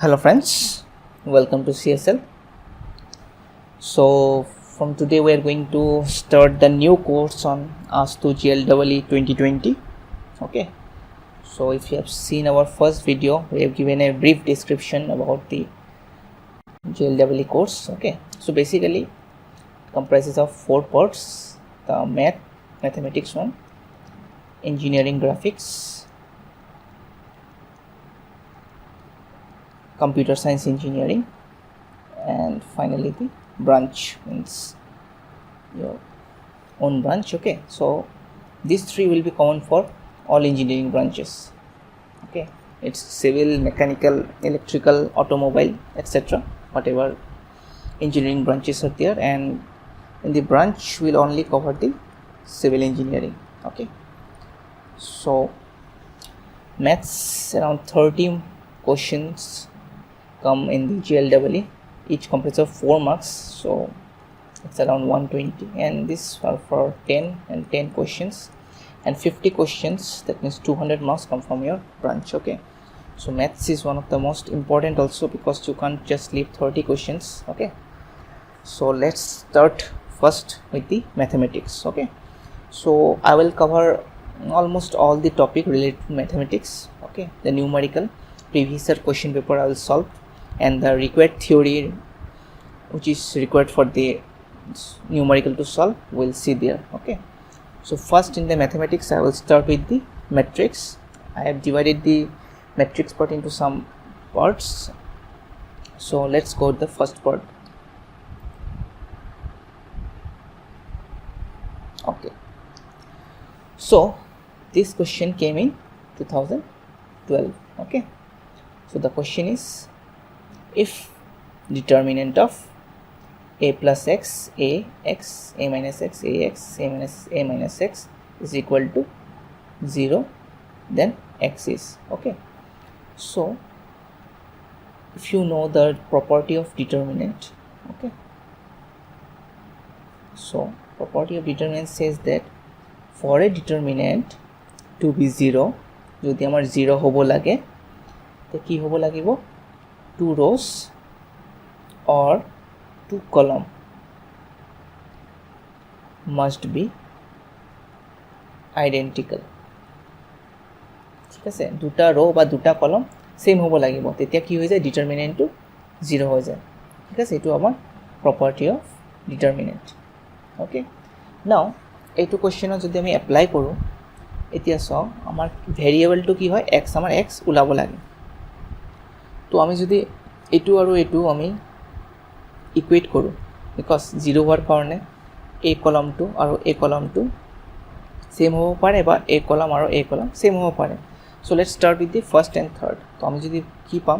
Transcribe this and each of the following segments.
Hello friends, welcome to CSL. So from today we are going to start the new course on AS2 GLEE 2020. Okay, so if you have seen our first video, we have given a brief description about the GLEE course. Okay, so basically it comprises of 4 parts: the mathematics one, engineering graphics, computer science engineering, and finally the branch, means your own branch. Okay, so these 3 will be common for all engineering branches. Okay, it's civil, mechanical, electrical, automobile, etc. whatever engineering branches are there, and in the branch will only cover the civil engineering. Okay, so maths, around 30 questions come in the GLEE, each comprises of 4 marks, so it's around 120, and this are for 10 and 10 questions, and 50 questions, that means 200 marks come from your branch. Okay, so maths is one of the most important also, because you can't just leave 30 questions. Okay, so let's start first with the mathematics. Okay, so I will cover almost all the topic related to mathematics. Okay, the numerical previous year question paper I will solve, and the required theory which is required for the numerical to solve, we'll see there. Okay, so first in the mathematics I will start with the matrix. I have divided the matrix part into some parts, so let's go to the first part. Okay, so this question came in 2012. Okay, so the question is, if determinant of a plus x, a x, a minus x, a x, a minus x is equal to 0, then x is. Okay, so if you know the property of determinant, okay, so property of determinant says that for a determinant to be 0, যদি আমার 0 হব লাগে, তো কি হব লাগিব, 2 rows or 2 column must be identical. ঠিক আছে, দুটা রো বা দুটা কলম সেম হ'ব লাগিব, তেতিয়া কি হৈ যায়, ডিটাৰমিনেণ্টটো 0 হৈ যায়. ঠিক আছে, এইটো আমাৰ প্ৰপাৰ্টি অফ ডিটাৰমিনেণ্ট. অ'কে, নাও এইটো কুৱেশ্যনত যদি আমি এপ্লাই কৰোঁ, এতিয়া চাওঁ আমাৰ ভেৰিয়েবলটো কি হয়, এক্স, আমাৰ এক্স ওলাব লাগে. তো আমি যদি এইটো আৰু এইটো আমি ইকুৱেট কৰোঁ, বিকজ 0 হোৱাৰ কাৰণে এই কলমটো আৰু এই কলমটো সেম হ'ব পাৰে, বা এই কলম আৰু এই কলম সেম হ'ব পাৰে. So' let's start with the first and third. তো আমি যদি কি পাম,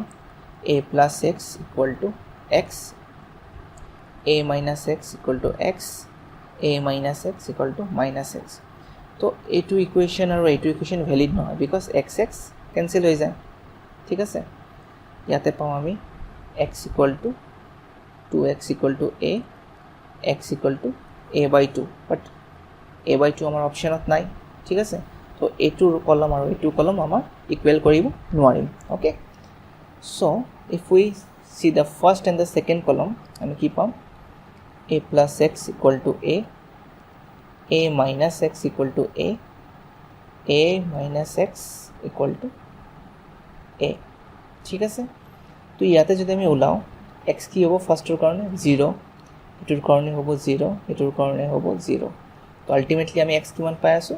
a plus x equal to x, a minus x equal to x, a minus x equal to minus x. তো এইটো ইকুৱেশ্যন আৰু এইটো ইকুৱেশ্যন ভেলিড নহয়, বিকজ এক্স এক্স কেঞ্চেল হৈ যায়. ঠিক আছে, ইয়াতে পাওঁ আমি x equal to 2x equal to a, x equal to a by 2, but a by 2 আমাৰ অপশ্যনত নাই. ঠিক আছে, তো এইটোৰ কলম আৰু এইটোৰ কলম আমাৰ ইকুৱেল কৰিব নোৱাৰিম. Okay, so' if we C the first and the second কলম, আমি কি পাম, a plus x equal to a minus x equal to a minus x equal to a. ঠিক আছে, তো ইয়াতে যদি আমি ওলাওঁ, এক্স কি হ'ব, ফাৰ্ষ্টটোৰ কাৰণে 0, এইটোৰ কাৰণে হ'ব 0, এইটোৰ কাৰণে হ'ব 0. তো আল্টিমেটলি আমি এক্স কিমান পাই আছোঁ,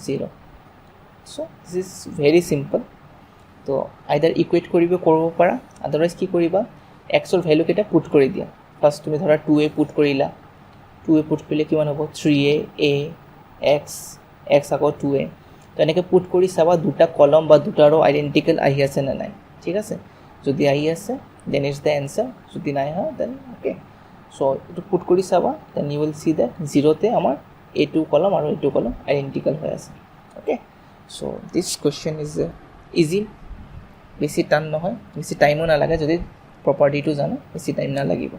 0. চ' দিছ ইজ ভেৰি চিম্পল. তো আইদাৰ ইকুৱেট কৰিব পাৰা, আদাৰৱাইজ কি কৰিবা, এক্সৰ ভেলুকেইটা পুট কৰি দিয়া. ফাৰ্ষ্ট তুমি ধৰা 2a পুট কৰিলা, 2a পুট কৰিলে কিমান হ'ব, 3a, a, x আকৌ 2a. তো এনেকৈ পুট কৰি চাবা দুটা কলম বা দুটা ৰ' আইডেণ্টিকেল আহি আছে নে নাই. ঠিক আছে, যদি আহি আছে then it's the answer, যদি নাই হয় then okay. so এইটো পুট কৰি চাবা, then you will see that 0তে আমাৰ এইটো কলম আৰু এইটো কলম আইডেণ্টিকেল হৈ আছে. okay, so this question is easy, বেছি টান নহয়, বেছি টাইমো নালাগে, যদি প্ৰপাৰ্টিটো জানো বেছি টাইম নালাগিব.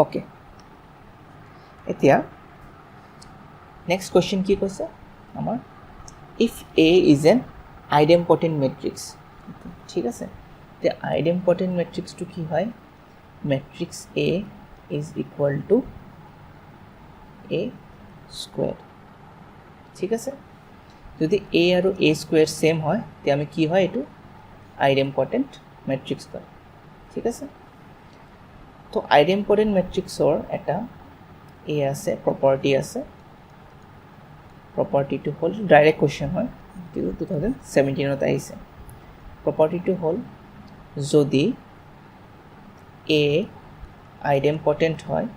okay, এতিয়া নেক্সট কুৱেশ্যন কি কৈছে আমাৰ, if a is an idempotent matrix ঠিক আছে এতিয়া আইডেম্পটেণ্ট মেট্ৰিক্সটো কি হয় matrix A is equal to A square ঠিক আছে যদি A আৰু A স্কুৱেৰ সেম হয় তে আমি কি হয় এইটো আইডেম্পটেণ্ট মেট্ৰিক্স কয় ঠিক আছে তো আইডেম্পটেণ্ট মেট্ৰিক্সৰ এটা A আছে প্ৰপাৰ্টি আছে প্ৰপাৰ্টিটো হ'ল ডাইৰেক্ট কুৱেশ্যন হয় 2017ত আহিছে প্ৰপাৰ্টিটো হ'ল যদি A আইডেম্পটেণ্ট হয়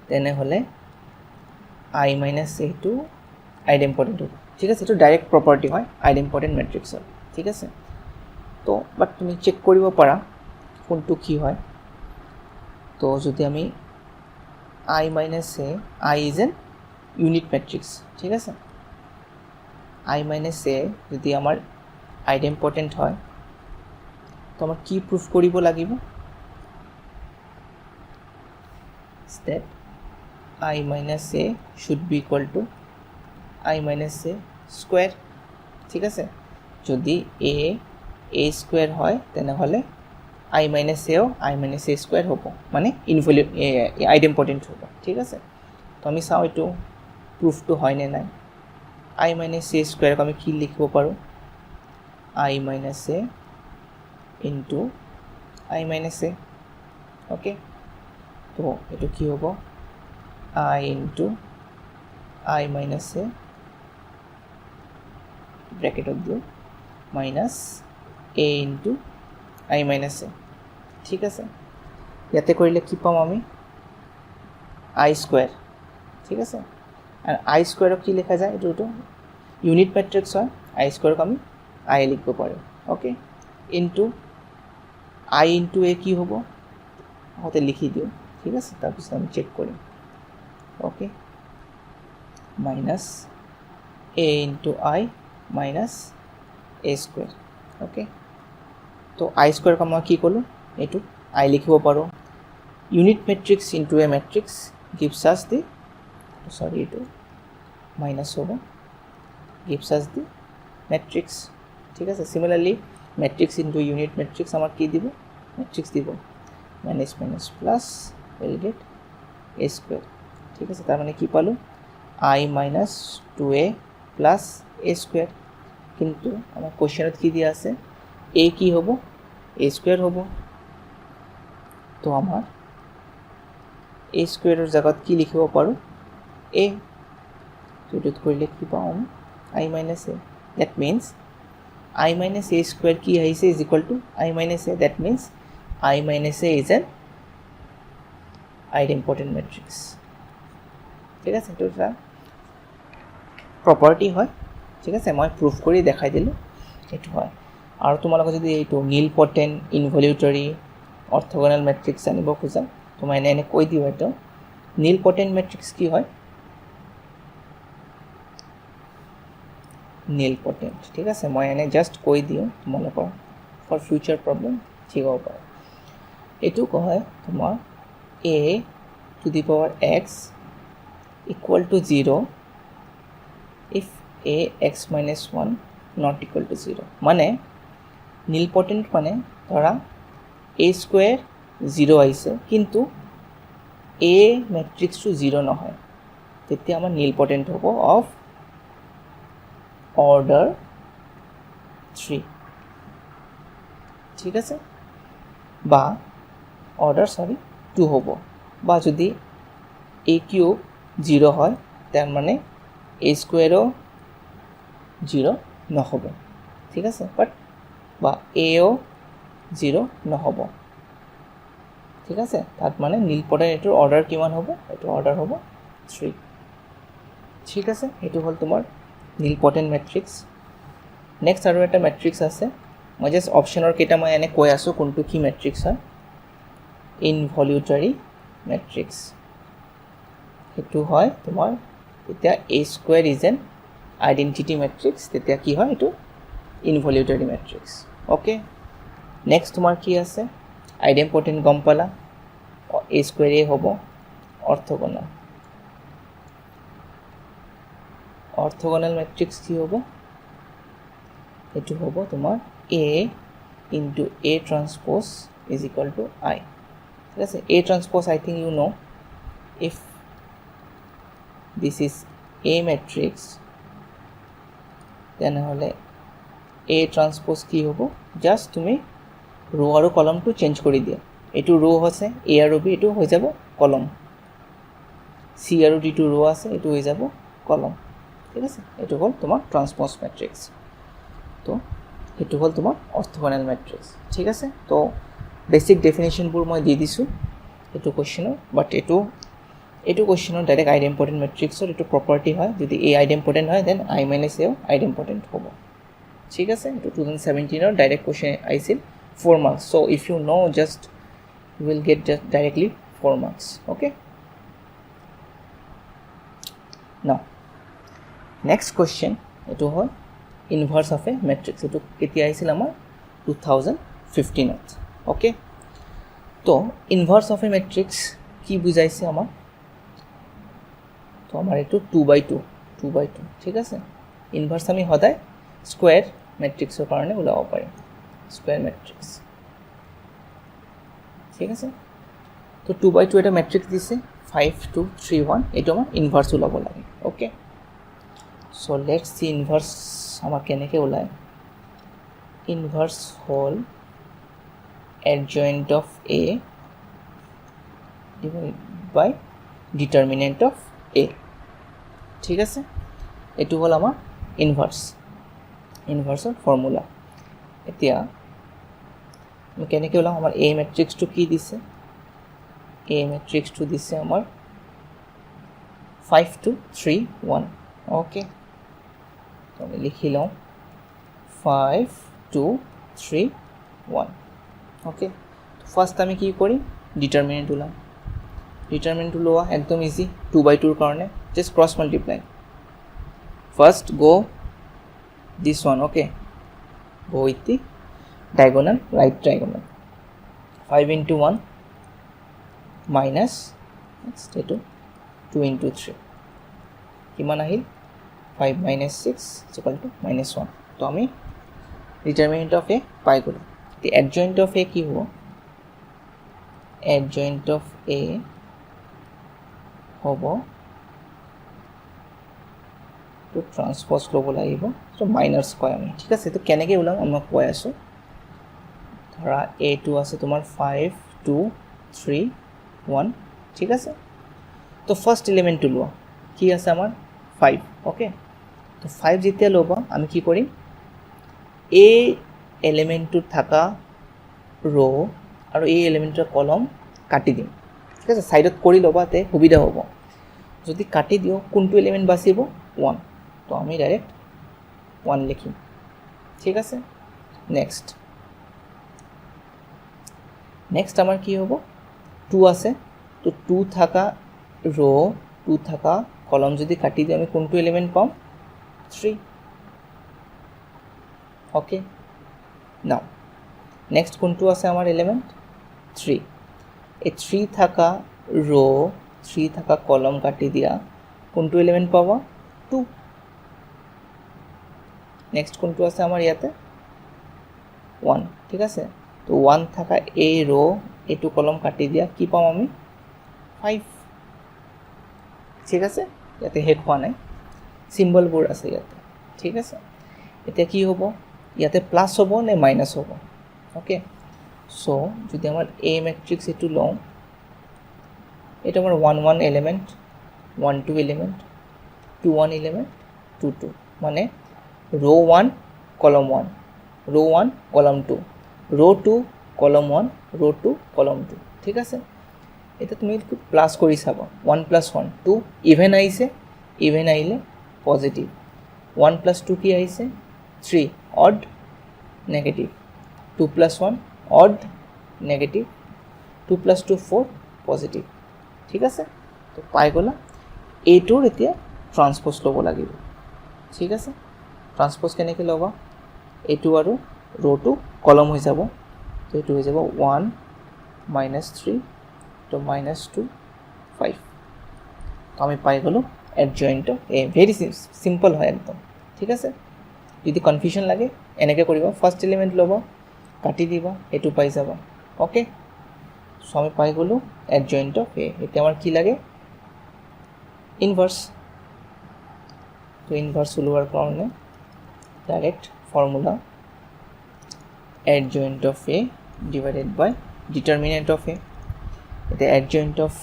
তেনেহ'লে I minus A টো আইডেম্পটেণ্ট হ'ব ঠিক আছে এইটো ডাইৰেক্ট প্ৰপাৰ্টি হয় আইডেম্পটেণ্ট মেট্ৰিক্সৰ ঠিক আছে তো বাট তুমি চেক কৰিব পাৰা কোনটো কি হয় তো যদি আমি I minus A I is an unit matrix ঠিক আছে I minus A যদি আমাৰ আইডেম্পটেণ্ট হয় তো আমাৰ কি প্ৰুফ কৰিব লাগিব step I minus A should be equal to I minus A square ঠিক আছে যদি A square হয় তেনেহ'লে I minus A I minus A square হ'ব মানে আইডেম্পটেণ্ট হ'ব ঠিক আছে তো আমি চাওঁ এইটো প্ৰুফটো হয় নে নাই I minus A square আমি কি লিখিব পাৰোঁ I minus A into I minus A okay তো এইটো কি হ'ব I into I minus A ব্ৰেকেটত দিওঁ minus A into I minus A ঠিক আছে ইয়াতে কৰিলে কি পাম আমি I square ঠিক আছে আৰু I square কি লেখা যায় এইটো ইউনিট মেট্ৰিক্স হয় I square আমি I লিখিব পাৰোঁ okay into I into A কি হ'ব হতে লিখি দিওঁ ঠিক আছে তাৰপিছত আমি চেক কৰিম okay minus A into I minus A square okay তো I square মই কি ক'লোঁ এইটো I লিখিব পাৰোঁ unit matrix into a matrix gives us the sorry এইটো minus হ'ব gives us the matrix ঠিক আছে similarly matrix into unit matrix আমাৰ কি দিব matrix দিব minus minus plus will get A square ঠিক আছে তাৰ মানে কি পালো I minus 2A plus A square কিন্তু আমাৰ কোৱেশ্চনত কি দিয়া আছে A কি হ'ব A square হ'ব তো আমাৰ A squareৰ জায়গাত কি লিখিব পাৰো A তো কৰিলে কি পাম I minus A that means I minus A square কি আহিছে is equal to I minus A that means I minus A is an idempotent matrix ঠিক আছে এইটো এটা প্ৰপাৰ্টি হয় ঠিক আছে মই প্ৰুফ কৰি দেখাই দিলোঁ এইটো হয় আৰু তোমালোকে যদি এইটো নীলপটেণ্ট ইনভলিউটৰী অৰ্থগোনাল মেট্ৰিক্স জানিব খোজা তো মই এনে কৈ দিওঁ এইটো নীলপটেণ্ট মেট্ৰিক্স কি হয় নীলপটেণ্ট ঠিক আছে মই এনে জাষ্ট কৈ দিওঁ তোমালোকৰ ফৰ ফিউচাৰ প্ৰব্লেম ঠিক হ'ব পাৰে এইটো কয় তোমাৰ A to the power x equal to 0 if A x minus 1 not equal to 0 মানে নীলপটেণ্ট মানে ধৰা A square 0 আহিছে কিন্তু A মেট্ৰিক্সটো 0 নহয় তেতিয়া আমাৰ নীলপটেণ্ট হ'ব অফ অৰ্ডাৰ 3 ঠিক আছে বা অৰ্ডাৰ 2 হ'ব বা যদি A কিউব 0 হয় তাৰ মানে A স্কুৱেৰো 0 নহ'ব ঠিক আছে বাট বা Aও 0 নহ'ব ঠিক আছে তাত মানে নীলপটেণ্ট এইটোৰ অৰ্ডাৰ কিমান হ'ব এইটো অৰ্ডাৰ হ'ব 3 ঠিক আছে এইটো হ'ল তোমাৰ নীলপটেণ্ট মেট্ৰিক্স নেক্সট আৰু এটা মেট্ৰিক্স আছে মই জাষ্ট অপশ্যনৰ কেইটা মই এনে কৈ আছোঁ কোনটো কি মেট্ৰিক্স হয় ইনভলিউটৰী মেট্ৰিক্স এইটো হয় তোমাৰ এতিয়া A square is an identity matrix তেতিয়া কি হয় এইটো ইনভলিউটৰী মেট্ৰিক্স অ'কে নেক্সট তোমাৰ কি আছে আইডেম্পটেণ্ট গম পালা A স্কুৱেৰে হ'ব অৰ্থগোনাল মেট্ৰিক্স কি হ'ব এইটো হ'ব তোমাৰ A into A transpose is equal to I. ঠিক আছে, A transpose I think you know, if this is A matrix তেনেহ'লে A transpose কি হ'ব, জাষ্ট তুমি ৰ' আৰু কলমটো চেঞ্জ কৰি দিয়া। এইটো ৰ' আছে A আৰু B, এইটো হৈ যাব কলম। C আৰু D টো ৰ' আছে, এইটো হৈ যাব কলম। ঠিক আছে, এইটো হ'ল তোমাৰ ট্ৰান্সপ'জ মেট্ৰিক্স। তো এইটো হ'ল তোমাৰ অৰ্থগনেল মেট্ৰিক্স। ঠিক আছে, তো বেছিক ডেফিনেশ্যনবোৰ মই দি দিছোঁ এইটো কুৱেশ্যনৰ, বাট এইটো কুৱেশ্যনৰ ডাইৰেক্ট আইডেম্পটেণ্ট মেট্ৰিক্সৰ এইটো প্ৰপাৰ্টি হয়, যদি A আইডেম্পটেণ্ট হয় দেন I মাইনাছ এও আইডেম্পটেণ্ট হ'ব। ঠিক আছে, এইটো 2017 ডাইৰেক্ট কুৱেশ্যন আহিছিল 4 marks, so if you know just you will get just directly 4 marks. Okay, now next question এইটো হয় ইনভাৰ্স অফ এ মেট্ৰিক্স। এইটো কেতিয়া আহিছিল আমাৰ 2015ত। অ'কে, তো ইনভাৰ্স অফ এ মেট্ৰিক্স কি বুজাইছে আমাৰ, তো আমাৰ এইটো 2/2 ঠিক আছে। ইনভাৰ্স আমি সদায় স্কুৱেৰ মেট্ৰিক্সৰ কাৰণে ওলাব পাৰিম, স্কুৱেৰ মেট্ৰিক্স। ঠিক আছে, তো 2/2 এটা মেট্ৰিক্স দিছে 5 2 3 1, এইটো আমাৰ ইনভাৰ্স ওলাব লাগে। অ'কে, চ' লেটছ চি ইনভাৰ্স আমাৰ কেনেকৈ ওলায়। ইনভাৰ্স হ'ল adjoint of A divided by determinant of A। ঠিক আছে, এইটো হ'ল আমাৰ ইনভাৰ্সৰ ফৰ্মুলা। এতিয়া আমি কেনেকৈ ওলাম, আমাৰ A মেট্ৰিক্সটো কি দিছে, A মেট্ৰিক্সটো দিছে আমাৰ 5 2 3 1। অ'কে, তো আমি লিখি লওঁ 5 2 3 1। অ'কে, ফাৰ্ষ্ট আমি কি কৰিম, ডিটাৰমিনেণ্ট ওলাম। ডিটাৰমিনেণ্ট ওলোৱা একদম ইজি, 2/2 কাৰণে just cross multiply. First go this one, okay, go with the diagonal, right diagonal. 5 into 1 minus next এইটো 2 into 3, কিমান আহিল 5 minus 6 is equal to -1। তো আমি ডিটাৰমিনেণ্ট অফ এ পাই গ'লোঁ। এতিয়া এডজইণ্ট অফ এ কি হ'ব, এডজইণ্ট অফ এ হ'ব তো ট্ৰান্সপ'জ ল'ব লাগিব, তো মাইনাছ কয় আমি। ঠিক আছে, তো কেনেকৈ ওলাম মই কৈ আছোঁ। ধৰা এইটো আছে তোমাৰ 5 2 3 1। ঠিক আছে, তো ফাৰ্ষ্ট এলিমেণ্টটো লোৱা, কি আছে আমাৰ 5। অ'কে, তো 5 যেতিয়া ল'বা আমি কি কৰিম, এই এলিমেণ্টটোত থকা ৰ' আৰু এই এলিমেণ্টৰ কলম কাটি দিম। ঠিক আছে, ছাইডত কৰি ল'বা, তে সুবিধা হ'ব। যদি কাটি দিওঁ কোনটো এলিমেণ্ট বাচিব, 1, তো আমি ডাইৰেক্ট 1 লিখিম। ঠিক আছে, নেক্সট আমাৰ কি হ'ব, 2 আছে, তো 2 থকা ৰ' 2 থকা কলম যদি কাটি দিওঁ আমি কোনটো এলিমেণ্ট পাম, 3। অ'কে, নাও নেক্সট কোনটো আছে আমাৰ এলিমেণ্ট, 3। এই 3 থকা ৰ' 3 থকা কলম কাটি দিয়া কোনটো এলিমেণ্ট পাবা, 2। নেক্সট কোনটো আছে আমাৰ ইয়াতে, 1। ঠিক আছে, তো 1 থকা এই ৰ' এইটো কলম কাটি দিয়া কি পাম আমি, 5। ঠিক আছে, ইয়াতে শেষ হোৱা নাই, চিম্বলবোৰ আছে ইয়াতে। ঠিক আছে, এতিয়া কি হ'ব, ইয়াতে প্লাছ হ'ব নে মাইনাছ হ'ব। অ'কে, চ' যদি আমাৰ এ মেট্ৰিক্স এইটো লওঁ, এইটো আমাৰ 1 1 এলিমেণ্ট, 1 2 এলিমেণ্ট, 2 1 এলিমেণ্ট, 2 2, মানে ৰ' 1 কলম 1, ৰ' 1 কলম 2, ৰ' 2 কলম 1, ৰ' 2 কলম 2। ঠিক আছে, এতিয়া তুমি প্লাছ কৰি চাবা, 1 + 1 2, ইভেন আহিছে, ইভেন আহিলে পজিটিভ। 1 + 2 কি আহিছে, 3, odd negative. 2 + 1 odd negative, 2 + 2 4 positive. ঠিক আছে, তো পাই গ'লা। এইটোৰ এতিয়া ট্ৰান্সপ'জ ল'ব লাগিব। ঠিক আছে, ট্ৰান্সপ'জ কেনেকৈ ল'বা, এইটো আৰু ৰ'টো কলম হৈ যাব, তো এইটো হৈ যাব 1 -3, তো -2 5। তো আমি পাই গ'লোঁ এডজইণ্ট অফ এ, ভেৰি চিম্পল হয় একদম। ঠিক আছে, যদি কনফিউজন লাগে এনেকৈ কৰিবা, ফাৰ্ষ্ট এলিমেণ্ট ল'বা, কাটি দিবা, এইটো পাই যাবা। অ'কে, চ' আমি পাই গ'লোঁ এডজইণ্ট অফ এ। এতিয়া আমাৰ কি লাগে? ইনভাৰ্ছ। তো ইনভাৰ্ছ ওলোৱাৰ কাৰণে direct formula adjoint of a divided by determinant of a. এতিয়া adjoint of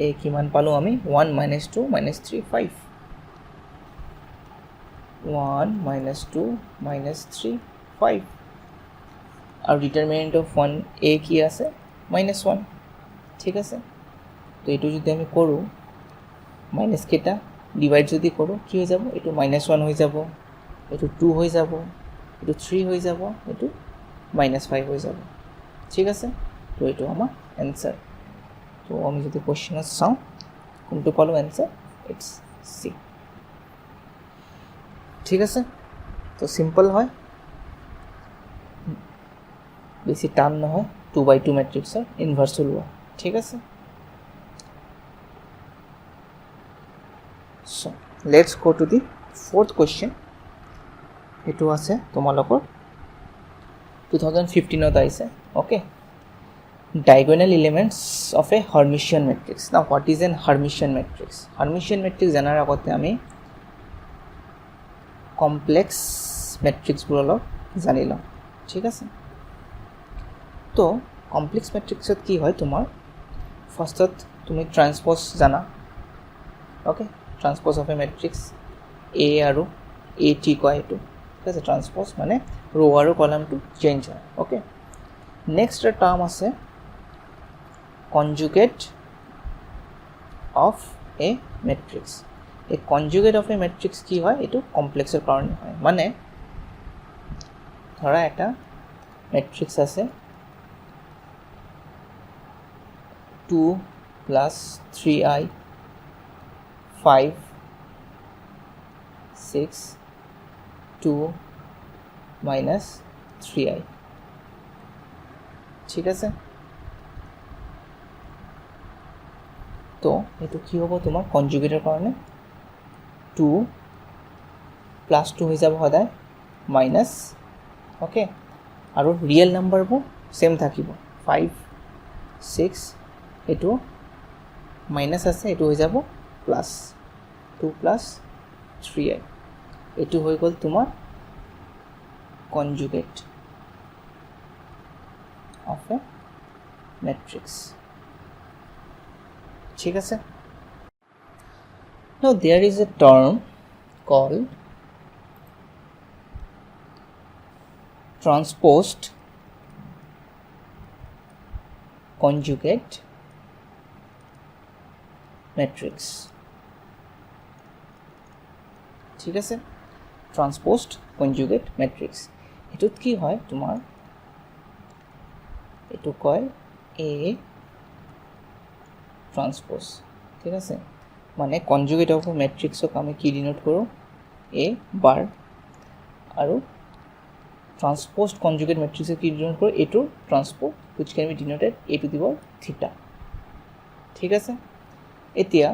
a কিমান পালোঁ আমি? 1 minus 2 minus 3 5. 1 minus 2 minus 3 5. আৰু determinant of 1 a কি আছে? minus 1. ঠিক আছে, তো এইটো যদি আমি কৰোঁ মাইনাছ কেইটা ডিভাইড যদি কৰোঁ কি হৈ যাব? এইটো minus 1 হৈ যাব, এইটো 2 হৈ যাব, এইটো 3 হৈ যাব, এইটো -5 হৈ যাব। ঠিক আছে, তো এইটো আমাৰ এনচাৰ। তো আমি যদি কুৱেশ্যনত চাওঁ কোনটো পালোঁ এনচাৰ? It's C. ঠিক আছে, তো চিম্পল হয়, বেছি টান নহয়। 2x2 মেট্ৰিক্সৰ ইনভাৰ্ছ ওলোৱা। ঠিক আছে, so' let's go to the fourth question. এইটো আছে তোমালোকৰ 2015 আহিছে। Okay, diagonal elements of a Hermitian matrix. Now what is an Hermitian matrix? Hermitian matrix জানাৰ আগতে আমি কমপ্লেক্স মেট্ৰিক্সবোৰ অলপ জানি লওঁ। ঠিক আছে, তো কমপ্লেক্স মেট্ৰিক্সত কি হয় তোমাৰ? ফাৰ্ষ্টত তুমি ট্ৰান্সপ'জ জানা। অ'কে, ট্ৰান্সপ'জ অফ এ মেট্ৰিক্স এ আৰু এ টি কয় এইটো। ঠিক আছে, ট্ৰান্সপ'জ মানে ৰ' আৰু কলামটো চেঞ্জ হয়। অ'কে, নেক্সট এটা টাৰ্ম আছে কনজুগেট অফ এ মেট্ৰিক্স। এই কনজুগেট অফ এ মেট্ৰিক্স কি হয়? এইটো কমপ্লেক্সৰ কাৰণে হয়। মানে ধৰা এটা মেট্ৰিক্স আছে 2 + 3i 5 6 2 - 3i। ঠিক আছে, তো এইটো কি হ'ব তোমাৰ কনজুগেটৰ কাৰণে? 2 + 2 হৈ যাব সদায় মাইনাছ। অ'কে, আৰু ৰিয়েল নাম্বাৰবোৰ ছেম থাকিব 5 6, এইটো মাইনাছ আছে, এইটো হৈ যাব প্লাছ 2 + 3i। এইটো হৈ গ'ল তোমাৰ কনজুগেট অফ এ মেট্ৰিক্স। ঠিক আছে, now there is a term called transposed conjugate matrix. ঠিক আছে, ট্ৰান্সপ'জড কনজুগেট মেট্ৰিক্স। এইটোত কি হয় তোমাৰ? এইটো কয় এ ট্ৰান্সপ'জ। ঠিক আছে, মানে কনজুগেট অফ মেট্ৰিক্সক আমি কি ডিনোট কৰোঁ? এ বাৰ। আৰু ট্ৰান্সপ'জড কনজুগেট মেট্ৰিক্সক কি ডিনোট কৰোঁ? এইটো transpose which can be denoted a to the power theta. ঠিক আছে, এতিয়া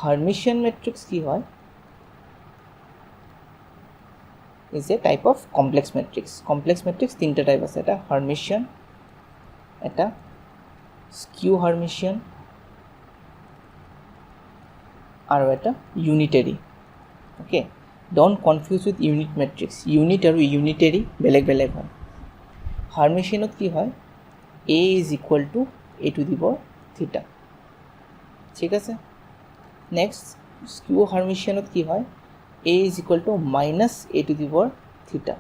হাৰ্মিচিয়ান মেট্ৰিক্স কি হয়? is a type of complex matrix. Complex matrix তিনটা টাইপ আছে, এটা হাৰ্মিচিয়ান, এটা স্কিউ হাৰ্মিচিয়ান আৰু এটা unitary. Okay, don't confuse with unit matrix. Unit আৰু ইউনিটেৰী বেলেগ বেলেগ হয়। হাৰ্মিচিয়ানত কি হয়? A is equal to a to the power theta. ঠিক আছে, নেক্সট স্কিউ হাৰ্মিচিয়ানত কি হয়? a is equal to minus a to the power theta.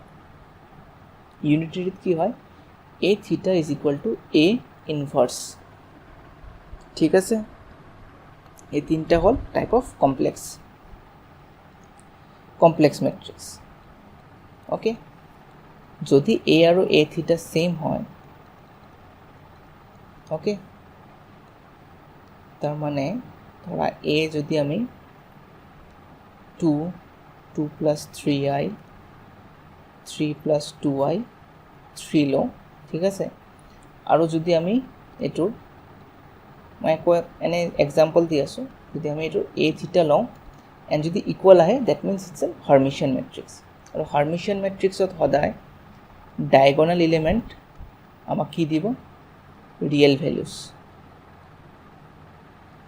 ইউনিটেৰীত কি হয়? a theta is equal to a inverse. ঠিক আছে, এই তিনটা হ'ল type of complex matrix. Okay, যদি a আৰু a theta ছেইম হয়, অ'কে, তাৰমানে ধৰা a যদি আমি 2 + 3i 3 + 2i 3 লওঁ। ঠিক আছে, আৰু যদি আমি এইটোৰ মই একো এনে এক্সাম্পল দি আছোঁ, যদি আমি এইটোৰ এ থিটা লওঁ এণ্ড যদি ইকুৱেল আহে that means it's a Hermitian matrix. আৰু হাৰ্মিচিয়ান মেট্ৰিক্সত সদায় ডায়াগোনাল এলিমেণ্ট আমাক কি দিব ৰিয়েল ভেলুজ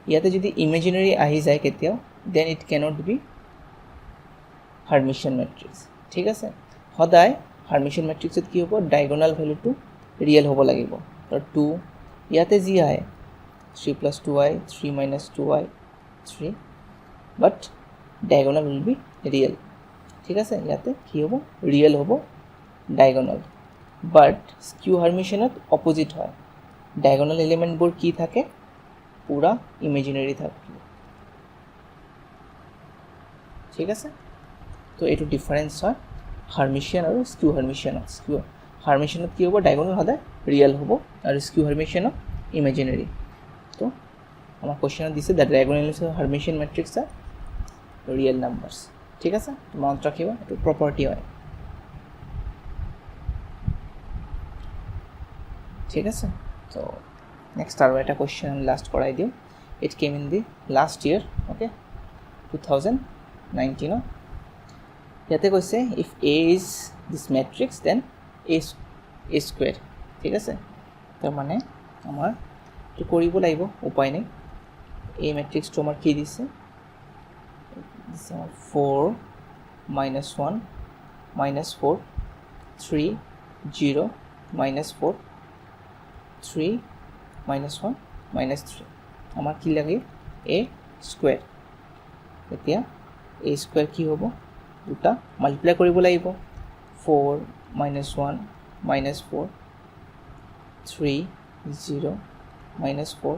ইয়াতে যদি ইমেজিনাৰী আহি যায় কেতিয়াও then it can't be Hermitian matrix ঠিক আছে সদায় হাৰ্মিচিয়ান মেট্ৰিক্সত কি হ'ব ডায়াগোনাল ভেলুটো ৰিয়েল হ'ব লাগিব তো 2 ইয়াতে যি আহে 3 + 2i 3 - 2i 3 but diagonal will be real ঠিক আছে ইয়াতে কি হ'ব ৰিয়েল হ'ব ডায়াগোনাল বাট স্কিউ হাৰ্মিচিয়ানত অপজিট হয় ডায়াগোনাল এলিমেণ্টবোৰ কি থাকে পুৰা ইমেজিনাৰী থাকিব ঠিক আছে তো এইটো ডিফাৰেঞ্চ হয় হাৰ্মিচিয়ান আৰু স্কিউ হাৰ্মিচিয়ানত স্কিউ হাৰ্মিচিয়ানত কি হ'ব ডায়াগোনাল সদায় ৰিয়েল হ'ব আৰু স্কিউ হাৰ্মিচিয়ানত ইমেজিনাৰী তো আমাৰ কুৱেশ্যনত দিছে the diagonal Hermitian matrix are real numbers ঠিক আছে মনত ৰাখিবা এইটো প্ৰপাৰ্টি হয় ঠিক আছে তো নেক্সট আৰু এটা কুৱেশ্যন লাষ্ট কৰাই দিওঁ it came in the last year okay 2019 ইয়াতে কৈছে if A is this matrix then A square ঠিক আছে তাৰ মানে আমাৰ এইটো কৰিব লাগিব উপায় নাই এই মেট্ৰিক্সটো আমাৰ কি দিছে 4 - 1 - 4 3 0 - 4 3 - 1 - 3 আমাৰ কি লাগে এ স্কুৱেৰ এতিয়া এ স্কুৱেৰ কি হ'ব দুটা মাল্টিপ্লাই কৰিব লাগিব 4 - 1 - 4 3 0 - 4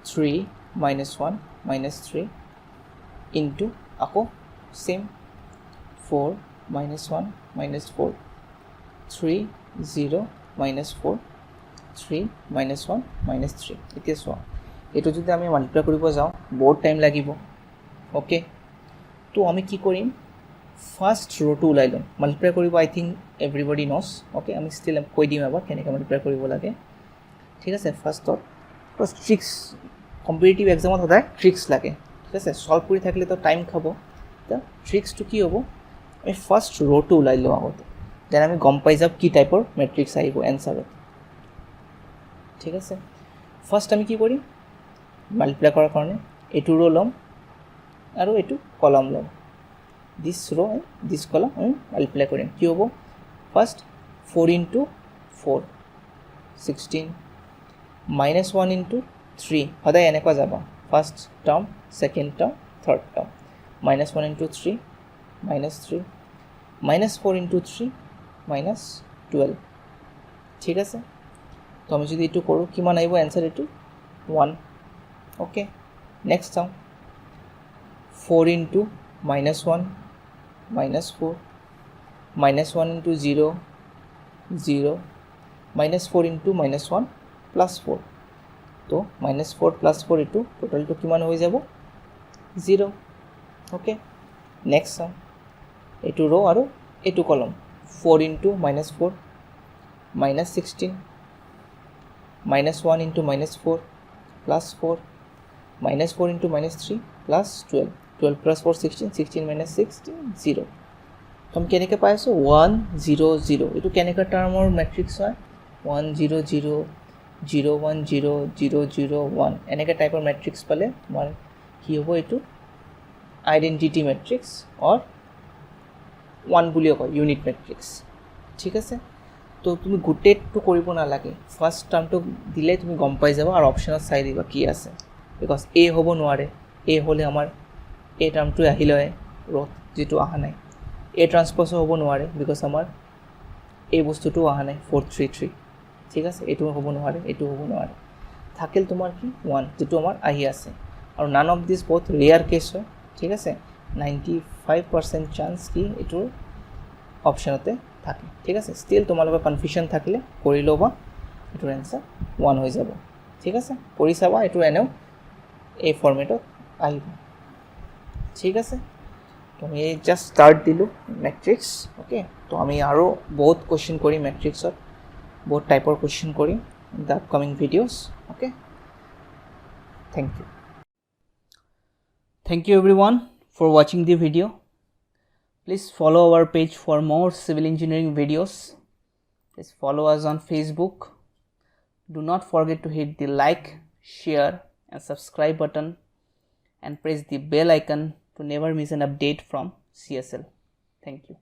3 - 1 - 3 ইনটু আকৌ সেম 4 - 1 - 4 3 0 - 4 3 - 1 - 3 এতিয়া চোৱা এইটো যদি আমি মাল্টিপ্লাই কৰিব যাওঁ বহুত টাইম লাগিব ওকে তো আমি কি কৰিম ফাৰ্ষ্ট ৰ'টো ওলাই ল'ম মাল্টিপ্লাই কৰিব আই থিংক এভৰিবডি ন'ছ ওকে আমি ষ্টিল কৈ দিম এবাৰ কেনেকৈ মাল্টিপ্লাই কৰিব লাগে ঠিক আছে ফাৰ্ষ্টত ট্ৰিক্স কম্পিটিটিভ এক্সামত সদায় ট্ৰিক্স লাগে ঠিক আছে সলভ কৰি থাকিলেতো টাইম খাব তো ট্ৰিক্সটো কি হ'ব আমি ফাৰ্ষ্ট ৰ'টো ওলাই লওঁ আগতে দেন আমি গম পাই যাম কি টাইপৰ মেট্ৰিক্স আহিব এনচাৰত ঠিক আছে ফাৰ্ষ্ট আমি কি কৰিম মাল্টিপ্লাই কৰাৰ কাৰণে এইটো ৰ' ল'ম আৰু এইটো কলম ল'ম দিছ ৰ' এণ্ড দিছ কলম আমি মাল্টিপ্লাই কৰিম কি হ'ব ফাৰ্ষ্ট 4 × 4 16 -1 × 3 সদায় এনেকুৱা যাবা first term second term third term -1 × 3 -3 -4 × 3 -12 ঠিক আছে তো আমি যদি এইটো কৰোঁ কিমান আহিব এনচাৰ এইটো 1 ওকে নেক্সট চাওঁ 4 × -1 -4 -1 × 0 0 -4 × -1 +4 তো -4 + 4 এইটো টোটেলটো কিমান হৈ যাব 0 ওকে নেক্সট চাওঁ এইটো ৰ' আৰু এইটো কলম 4 × -4 -16 -1 × -4 +4 -4 × -3 +12 12 + 4 16 16 - 16 0 তো আমি কেনেকৈ পাই আছোঁ 1 0 0 এইটো কেনেকুৱা টাৰ্মৰ মেট্ৰিক্স হয় 1 0 0 0 1 0 0 0 1 এনেকৈ টাইপৰ মেট্ৰিক্স পালে তোমাৰ কি হ'ব এইটো আইডেণ্টিটি মেট্ৰিক্স অৰ 1 বুলিও কয় ইউনিট মেট্ৰিক্স ঠিক আছে তো তুমি গোটেইটো কৰিব নালাগে ফাৰ্ষ্ট টাৰ্মটো দিলে তুমি গম পাই যাবা আৰু অপশ্যনত চাই দিবা কি আছে বিকজ এ হ'ব নোৱাৰে এ হ'লে আমাৰ এই টাৰ্মটো আহিলে ৰ'দ যিটো অহা নাই এ ট্ৰান্সপ'জো হ'ব নোৱাৰে বিকজ আমাৰ এই বস্তুটো অহা নাই 433 ঠিক আছে এইটো হ'ব নোৱাৰে এইটো হ'ব নোৱাৰে থাকিল তোমাৰ কি 1 যিটো আমাৰ আহি আছে আৰু নান অফ দিছ বহুত ৰেয়াৰ কেছ হয় ঠিক আছে 95% চান্স কি এইটোৰ অপশ্যনতে থাকে ঠিক আছে ষ্টিল তোমালোকৰ কনফিউশ্যন থাকিলে কৰি ল'বা এইটোৰ এনচাৰ 1 হৈ যাব ঠিক আছে কৰি চাবা এইটো এনেও এই ফৰ্মেটত আহিব ঠিক আছে তো আমি জাষ্ট ষ্টাৰ্ট দিলোঁ মেট্ৰিক্স ওকে তো আমি আৰু বহুত কুৱেশ্যন কৰিম মেট্ৰিক্সত বহুত টাইপৰ কুৱেশ্যন কৰিম in the upcoming videos okay Thank you everyone for watching the video. Please follow our page for more civil engineering videos. Please follow us on Facebook. Do not forget to hit the like, share and subscribe button and press the bell icon to never miss an update from CSL. Thank you.